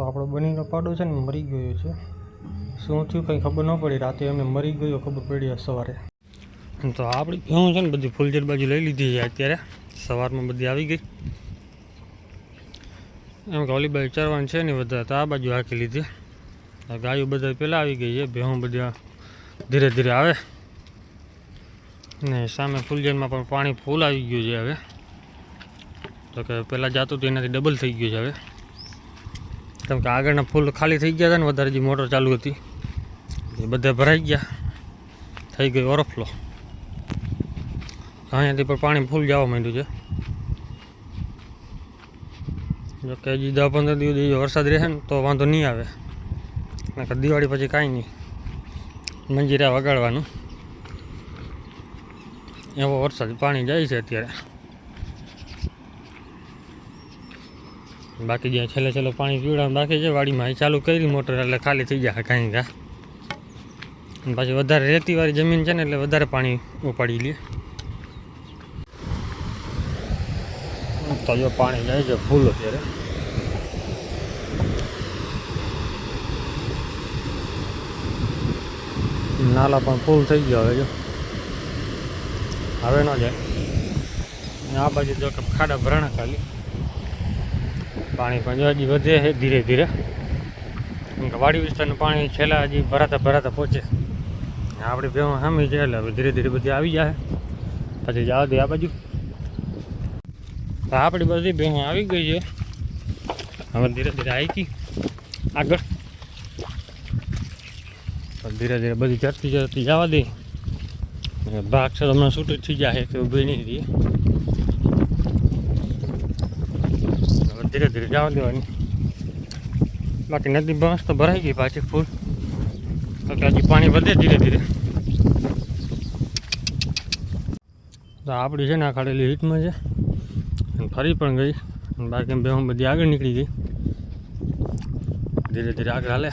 તો આપણો બનીનો પાડો છે ને મરી ગયો છે. શું થયું કંઈ ખબર ન પડી. રાતે એમને મરી ગયો ખબર પડી સવારે. તો આપણી ભેહું છે ને બધી ફૂલઝર બાજુ લઈ લીધી છે અત્યારે. સવારમાં બધી આવી ગઈ. એમ કે ઓલી બાજુ ચરવાનું છે નહીં વધારે તો આ બાજુ હાંકી લીધી. ગાયો બધા પહેલાં આવી ગઈ છે. ભેહું બધા ધીરે ધીરે આવે ને સામે ફૂલઝરમાં પણ પાણી ફૂલ આવી ગયું છે હવે. તો કે પહેલાં જાતું હતું એનાથી ડબલ થઈ ગયું છે હવે. કેમ કે આગળના ફૂલ ખાલી થઈ ગયા હતા ને વધારે જે મોટર ચાલુ હતી એ બધા ભરાઈ ગયા. થઈ ગઈ ઓવરફ્લો. અહીંયાથી પણ પાણી ફૂલ જવા માંડ્યું છે. જો કે હજી 10-15 દિવસ વરસાદ રહે ને તો વાંધો નહીં આવે. નકર દિવાળી પછી કાંઈ નહીં, મંજીરા વગાડવાનું એવો વરસાદ પાણી જાય છે અત્યારે. બાકી જ્યાં છેલ્લે પાણી પીવડાવવાનું બાકી છે વાડીમાં એ ચાલુ કરી મોટર એટલે ખાલી થઈ જાય કાંઈ ઘા. પાછી વધારે રેતીવાળી જમીન છે ને એટલે વધારે પાણી ઉપાડી લે. તો જો પાણી જાય છે ફૂલ અત્યારે. નાલા પણ ફૂલ થઈ ગયા હવે. જો હવે ન જાય. આ બાજુ જો કે ખાડા ભરાણા ખાલી પાણી પણ હજી વધે છે ધીરે ધીરે. વાડી વિસ્તારનું પાણી છેલ્લા હજી ભરાતા પહોંચે. આપણી ભેહું સામી છે એટલે હવે ધીરે ધીરે બધી આવી જાય. પછી જવા દે આ બાજુ. આપણી બધી ભેહું આવી ગઈ છે હવે ધીરે ધીરે આવી આગળ. ધીરે ધીરે બધી ચરતી જવા દે. ભાગ છે હમણાં છૂટી થઈ જાય કે ઊભી નહીં રહી. હવે ધીરે ધીરે જવા દેવાની. બાકી નદી બસ તો ભરાઈ ગઈ પાછી ફૂલ. તો કે હજી પાણી વધે ધીરે ધીરે. તો આપણી છે ને આ ખાડેલી હીટમાં છે ફરી પણ ગઈ. બાકી ભેહું બધી આગળ નીકળી ગઈ. ધીરે ધીરે આગળ હાલે.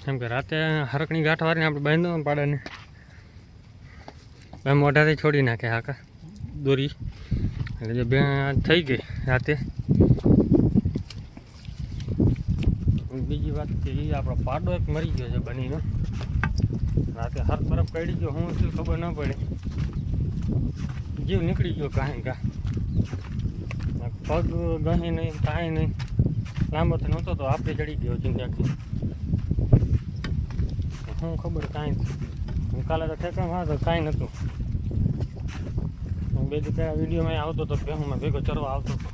કેમ કે રાતે હરકણી ગાંઠ વારીને આપણે બાંધો પાડાને મોઢાથી છોડી નાખે હાકા દોરી. એટલે જે બે થઈ ગઈ રાતે. બીજી વાત કે એ આપણો પાડો એક મરી ગયો છે બનીનો. રાતે હર તરફ કાઢી ગયો. હું શું ખબર ન પડે. જીવ નીકળી ગયો કાંઈ કા. પગ ગહી નહીં કાંઈ નહીં. લાંબો તો નહોતો તો આપણે ચડી ગયો ચિંતાથી. શું ખબર કાંઈ. હું કાલે તો ઠેકાણમાં તો કાંઈ નહોતું. હું 2 દી પહેલાં વિડીયોમાં આવતો હતો ભેહુંમાં ભેગો ચરવા આવતો હતો.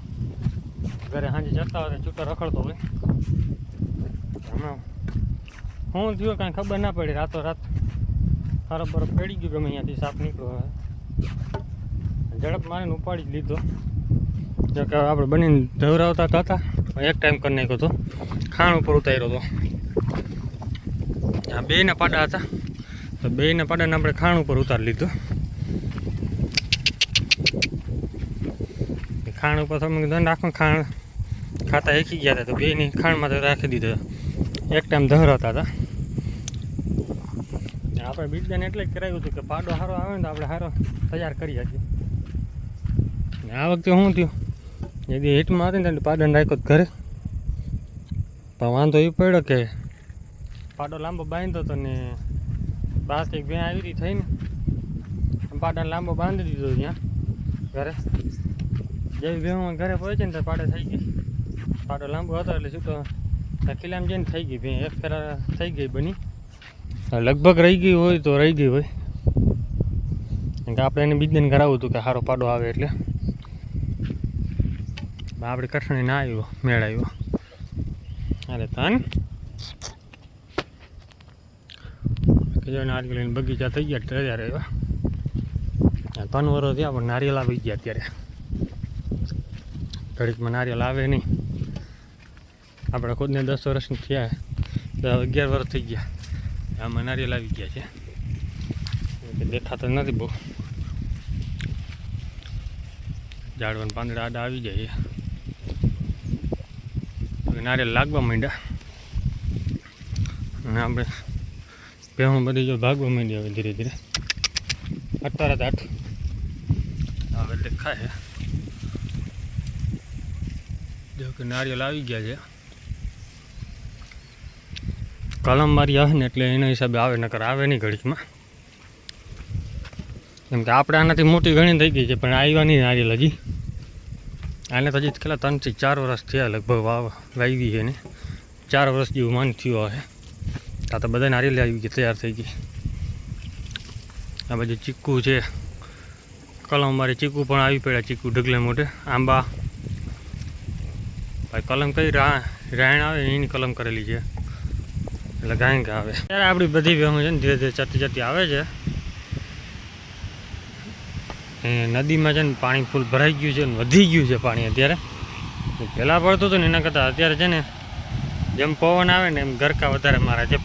ઘરે સાંજે જતા હોય છૂટા રખડતો હોય. હમણાં શું થયું કાંઈ ખબર ના પડી. રાતો રાત સારો બરફ પડી ગયો ગમે અહીંયાથી સાપ નીકળ્યો. ઝડપ મારીને ઉપાડી જ લીધો. જો કે આપણે બનીને ધવરાવતા હતા એક ટાઈમ કરી નાખ્યો હતો. ખાણ ઉપર ઉતાર્યો હતો. આ 2 પાડા હતા તો 2 પાડાને આપણે ખાણ ઉપર ઉતારી લીધો. ખાણ ઉપર તમે કીધું રાખો ખાણ ખાતા શીખી ગયા હતા તો 2ની ખાણમાં તો રાખી દીધો. એક ટાઈમ ધવરાવતા હતા. આપણે બીજાને એટલે જ કરાવ્યું હતું કે પાડો સારો આવે ને તો આપણે સારો તૈયાર કરી શકીએ. આ વખતે શું થયું જેથી હીટમાં હતી ને પાડાને રાખ્યો ઘરે. પણ વાંધો એ પડ્યો કે પાડો લાંબો બાંધ્યો હતો ને બહાર કંઈક ભેં આવી રહી થઈને પાડાને લાંબો બાંધી દીધો ત્યાં ઘરે. જેવી ભેહું ઘરે પહોંચે ને તો પાડે થઈ ગઈ. પાડો લાંબો હતો એટલે શું તો ખીલામાં જઈને થઈ ગઈ ભેં. એક ફેરા થઈ ગઈ બની. લગભગ રહી ગઈ હોય તો રહી ગઈ હોય. કારણ કે આપણે એને બીજાને કરાવવું હતું કે સારો પાડો આવે એટલે. આપણે કઠણી ના આવ્યો મેળ આવ્યો. અરે તન નારિયેળ બગીચા થઈ ગયા તૈયાર આવ્યા. 3 વર્ષ થયા પણ નારિયેળ આવી ગયા અત્યારે. ઘડીકમાં નારિયેળ આવે નહીં. આપણે ખુદને 10 વર્ષની થયા તો 11 વર્ષ થઈ ગયા. આમાં નારિયેળ આવી ગયા છે. દેખાતો નથી બહુ. ઝાડવાના પાંદડા આડા આવી જાય. નારિયેળ લાગવા માંડ્યા અને આપણે ભેહું બધી જો ભાગવા માંડી હવે ધીરે ધીરે. 8 હવે દેખાય. જો કે નારિયેલ આવી ગયા છે. કલમ મારી આવે ને એટલે એના હિસાબે આવે, નકર આવે નહીં ઘડીકમાં. કેમ કે આપણે આનાથી મોટી ઘણી થઈ ગઈ છે, પણ આવ્યા નહીં નારિયેલ હજી. આને તો હજી કેટલા 3 થી 4 વર્ષ થયા લગભગ વાવી છે ને. 4 વર્ષ જેવું માન થયું હશે. આ તો બધા નારિયેલ આવી ગઈ, તૈયાર થઈ ગઈ. આ બાજુ ચીકુ છે, કલમ મારી ચીકુ પણ આવી પડ્યા. ચીકુ ઢગલે મોટે. આંબા ભાઈ કલમ કઈ રાયણ આવે એની કલમ કરેલી છે, એટલે ગાય આવે. ત્યારે આપણી બધી ભેહું છે ને ધીરે ધીરે ચડતી ચડતી આવે છે. એ નદીમાં છે ને પાણી ફૂલ ભરાઈ ગયું છે ને વધી ગયું છે પાણી અત્યારે. પહેલાં પડતું હતું ને એના કરતાં અત્યારે છે ને જેમ પવન આવે ને એમ ગરકા વધારે મારે છે.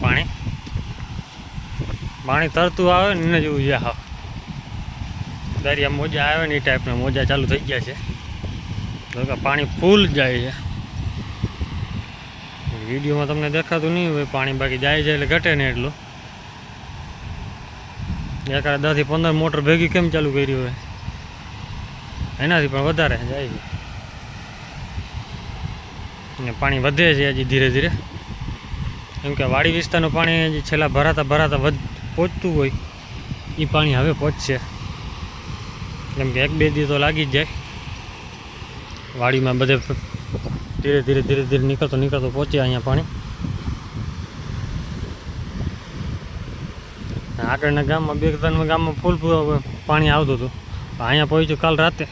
પાણી તરતું આવે ને એને જેવું છે. હા, દરિયા મોજા આવે ને એ ટાઈપના મોજા ચાલુ થઈ ગયા છે. તો કે પાણી ફૂલ જાય છે. વિડીયોમાં તમને દેખાતું નહીં હોય પાણી, બાકી જાય છે એટલે ઘટે ને એટલું. એકાદ 10 થી 15 મોટર ભેગી કેમ ચાલુ કરી હોય, એનાથી પણ વધારે જાય છે. અને પાણી વધે છે હજી ધીરે ધીરે. કેમ કે વાડી વિસ્તારનું પાણી હજી છેલ્લા ભરાતા પહોંચતું હોય એ પાણી હવે પહોંચશે. કેમ કે 1-2 દી તો લાગી જ જાય. વાડીમાં બધે ધીરે ધીરે નીકળતો પહોંચે અહીંયા પાણી. આગળના ગામમાં 2-3 ગામમાં ફૂલ પાણી આવતું હતું. અહીંયા પહોંચ્યું કાલ રાતે.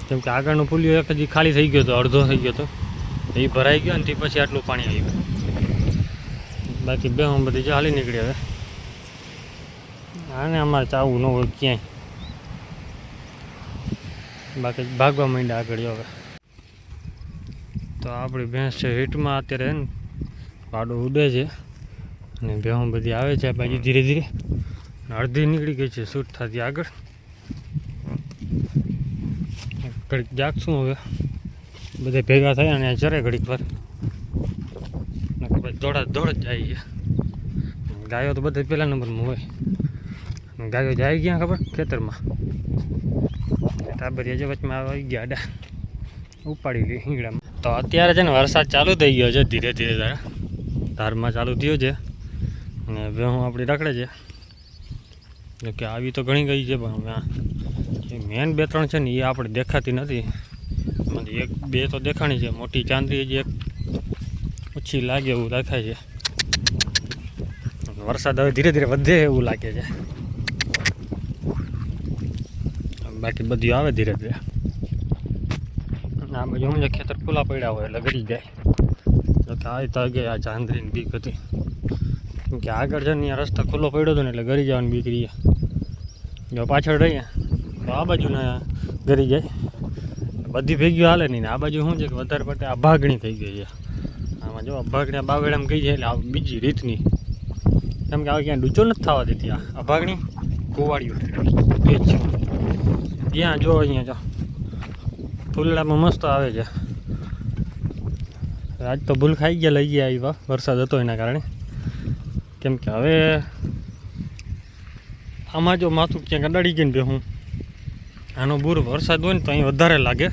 કેમ કે આગળનું પુલિયો એક હજી ખાલી થઈ ગયો હતો, અડધો થઈ ગયો હતો. એ ભરાઈ ગયો ને તે પછી આટલું પાણી આવ્યું. બાકી બેહું બધી જો હાલી નીકળી. હવે આને અમારે ચાવવું ન હોય ક્યાંય, બાકી ભાગવા માંડ્યા આગળ. હવે તો આપણી ભેંસ છે હીટમાં અત્યારે ને પાડો ઉડે છે અને ભેહું બધી આવે છે બાજુ ધીરે ધીરે. અડધી નીકળી ગઈ છે શૂટ થતી આગળ. ઘડીક જાગશું હવે, બધા ભેગા થયા અને ચરે ઘડીક વાર. દોડ જ જાય છે. ગાયો તો બધા પહેલા નંબરમાં હોય. ગાયો જાય ગયા ખબર ખેતરમાં. ટાબરિયા જે વચમાં આવી ગયા આડા ઉપાડી લે હીંગડામાં. તો અત્યારે છે ને વરસાદ ચાલુ થઈ ગયો છે ધીરે ધીરે. ધારમાં ચાલુ થયો છે અને ભેહું આપણી રખડે છે. કે આવી તો ઘણી ગઈ છે, પણ મેન 2-3 છે ને એ આપણે દેખાતી નથી. 1-2 તો દેખાણી છે. મોટી ચાંદરી હજી એક ઓછી લાગે એવું દેખાય છે. વરસાદ હવે ધીરે ધીરે વધે એવું લાગે છે. બાકી બધું આવે ધીરે ધીરે. આ બાજુ સમજો ખેતર ખુલ્લા પડ્યા હોય એટલે ગરી જાય. તો કે આ તો ગયા આ ચાંદરીની બીક હતી. કેમ કે આગળ છે ને અહીંયા રસ્તો ખુલ્લો પડ્યો હતો ને એટલે ગરી જવાની બીક રહી. જો પાછળ રહીએ તો આ બાજુના ગરી જાય. બધી ભેગીઓ હાલે નહીં ને. આ બાજુ શું છે કે વધારે પડતે અભાગણી થઈ ગઈ છે. આમાં જો અભાગણી બાવેડામાં ગઈ છે એટલે આ બીજી રીતની. કેમ કે હવે ક્યાં ડૂચો નથી થવા દેતી. આ અભાગણી કુવાડીઓ બે જ છે. ત્યાં જો અહીંયા જો ફૂલડામાં મસ્ત આવે છે. આજ તો ભૂલ ખાઈ ગયા લઈ ગયા આવ્યા, વરસાદ હતો એના કારણે. કેમ કે હવે આમાં જો માથું ક્યાંક અડાડી ગઈ ને ભેહું, આનો બૂર વરસાદ હોય ને તો અહીં વધારે લાગે.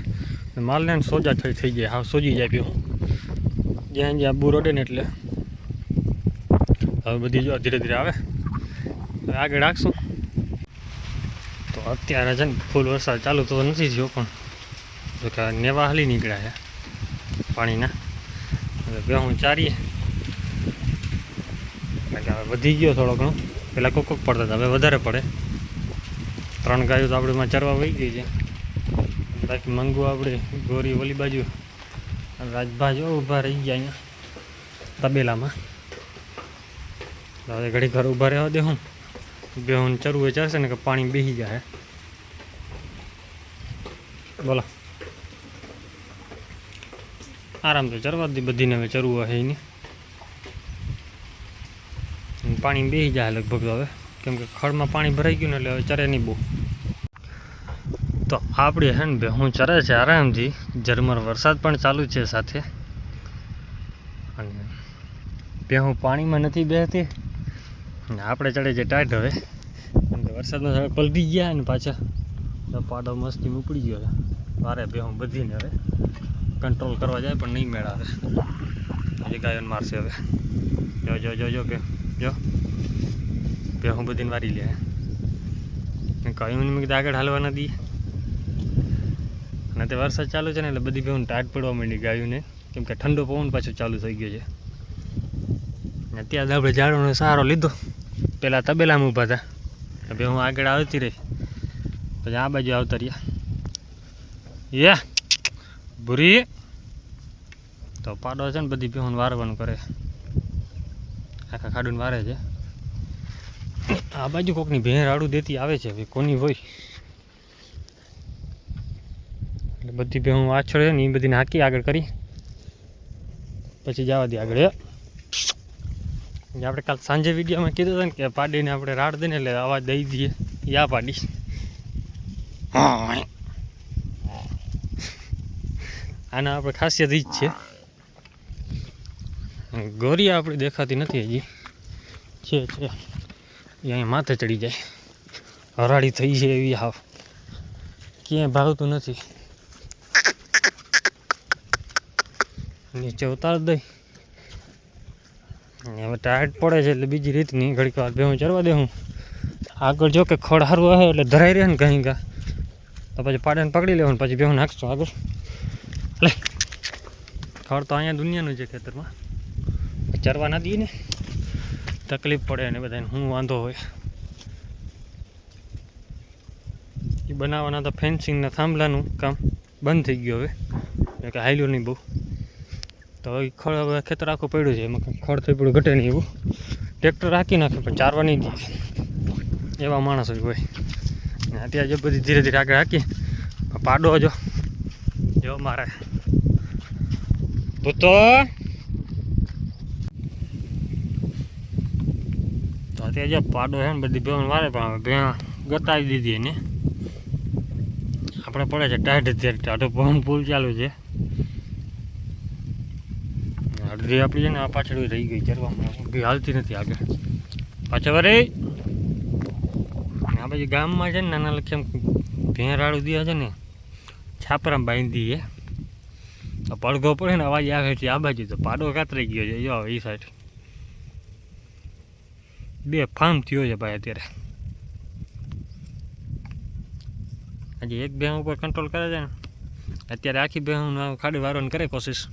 માલને સોજા થઈ જાય, હા સોજી જાય ભેહું જ્યાં જ્યાં બૂર અડે ને. એટલે હવે બધી જો ધીરે ધીરે આવે. હવે આગળ રાખશું. તો અત્યારે છે ને ફૂલ વરસાદ ચાલુ તો નથી થયો, પણ જો કે નેવા હાલી નીકળ્યા છે પાણીના. હવે ભેહું ચારીએ એટલે હવે વધી ગયો થોડો ઘણો. પહેલાં કોક પડતા હતા, હવે વધારે પડે. 3 ગાયો તો આપણે ચરવા વહી ગઈ છે. બાકી મંગુ આપણે ગોરી ઓલી બાજુ રાજભા જો ઊભા રહી ગયા અહીંયા તબેલામાં. હવે ઘડી ઘર ઊભા રહેવા દે. હું બેહું ચરવું ચાલશે ને કે પાણી બેસી જાય. બોલો આરામ તો ચરવા દે બધીને. હવે ચરવું હોય એની પાણી બેસી જાય લગભગ. હવે કેમ કે ખડમાં પાણી ભરાઈ ગયું ને એટલે હવે ચરે નહીં બહુ. તો આપણી હે ને ભેહું ચરે છે આરામથી. ઝરમર વરસાદ પણ ચાલુ છે સાથે. અને ભેહું પાણીમાં નથી બેસતી ને આપણે ચડે છે ટાઈટ. હવે વરસાદમાં હવે પલટી ગયા ને પાછા પાડો મસ્તી ઉપડી ગયો છે. મારે ભેહું બધીને હવે કંટ્રોલ કરવા જાય પણ નહીં મેળ આવે. હજી ગાયોને મારશે હવે. જો જો જો જો બે જો બે હું બધીને વારી લે. ગાયું મેં કીધું આગળ હાલવા ન દઈએ. અને તે વરસાદ ચાલુ છે ને એટલે બધી ભેહું ટાઈટ પડવા માંડી ગાયોને, કેમ કે ઠંડો પવન પાછો ચાલુ થઈ ગયો છે. અત્યારે આપણે ઝાડોનો સહારો લીધો. પહેલાં તબેલામાં ઊભા હતા, હવે હું આગળ આવતી રહી, પછી આ બાજુ આવતા રહ્યા. યા ભૂરી તો પાડો છે ને બધી ભેહું વારવાનું કરે, આખા ખાડું વારે છે. આ બાજુ કોકની ભેં રાડું દેતી આવે છે, હવે કોની હોય. એટલે બધી ભેહું વાછળ છે ને એ બધીને હાકી આગળ કરી પછી જવા દે આગળ. આપણે કાલ સાંજે વિડીયોમાં કીધું હતું ને કે પાડીને આપણે રાડ દઈને એટલે અવાજ દઈ દઈએ. યા પાડી આના આપણે ખાસિયત જ છે. ગોરિયા આપણે દેખાતી નથી હજી, છે અહીંયા માથે ચડી જાય, હરાળી થઈ છે એવી. હાવ ક્યાંય ભાવતું નથી. નીચે ઉતાર દઈ. હવે ટાયર્ડ પડે છે એટલે બીજી રીતની ઘડીક વાર ભેહું ચરવા દે. હું આગળ જો કે ખડ સારું આવે એટલે ધરાઈ રહે ને કहीं ગા તો પછી પાડાને પકડી લેવાનું, પછી ભેહું નાખશું આગળ. એટલે ખડ તો અહીંયા દુનિયાનું છે ખેતરમાં, ચરવા ના દઈએ ને તકલીફ પડે ને બધાને શું વાંધો હોય. એ બનાવવાના તો ફેન્સિંગના થાંભલાનું કામ બંધ થઈ ગયું હવે, કે હાલ્યું નહીં બહુ. તો એ ખડ હવે ખેતર આખું પડ્યું છે, એમાં ખડ થઈ પડ્યું ઘટે નહીં એવું. ટ્રેક્ટર રાખી નાખે પણ ચારવા નહીં દે, એવા માણસો હોય. અત્યારે જો બધી ધીરે ધીરે આગળ હાકી. પાડો જો મારે ભૂતો તો અત્યારે જો પાડો છે ને બધી ભેણ મારે, પણ ભેણ ગતાવી દીધી એને. આપણે પડે છે ટાઈટ અત્યારે, ટાઢો પવન પુલ ચાલુ છે. અડધી આપણી છે ને આ પાછળ રહી ગઈ ચરવામાં, બી હાલતી નથી આગળ પાછળ વરે. આ બાજુ ગામમાં છે ને નાના લખી એમ ભેં રાડું દે છે ને છાપરામાં બાંધી છે. પડઘો પડે ને અવાજ આવે છે આ બાજુ, તો પાડો કાતરાઈ ગયો છે. જો એ સાઈડ બે ફાર્મ થયો છે ભાઈ અત્યારે. હજી એક ભેં ઉપર કંટ્રોલ કરે છે ને, અત્યારે આખી ભેં ખાડી વારવાની કરે કોશિશ,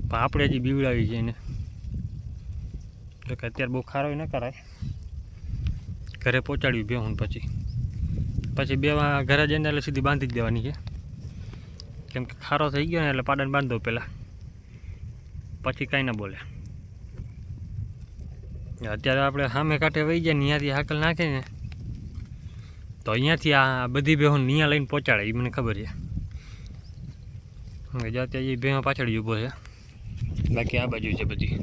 પણ આપણે હજી બીવડાવી છે એને. એટલે કે અત્યારે બહુ ખારો ન કરાય, ઘરે પહોંચાડ્યું ભેહું પછી બે ઘરે જઈને એટલે સીધી બાંધી જ દેવાની છે. કેમ કે ખારો થઈ ગયો ને એટલે પાડાને બાંધો પહેલાં, પછી કાંઈ ના બોલે. અત્યારે આપણે સામે કાંઠે વહી જાય ને અહીંયાથી હાકલ નાખે ને તો અહીંયાથી આ બધી ભેહું અહીંયા લઈને પહોંચાડે, એ મને ખબર છે. અત્યારે એ ભેહું પાછળ જ ઊભો છે, બાકી આ બાજુ છે બધી.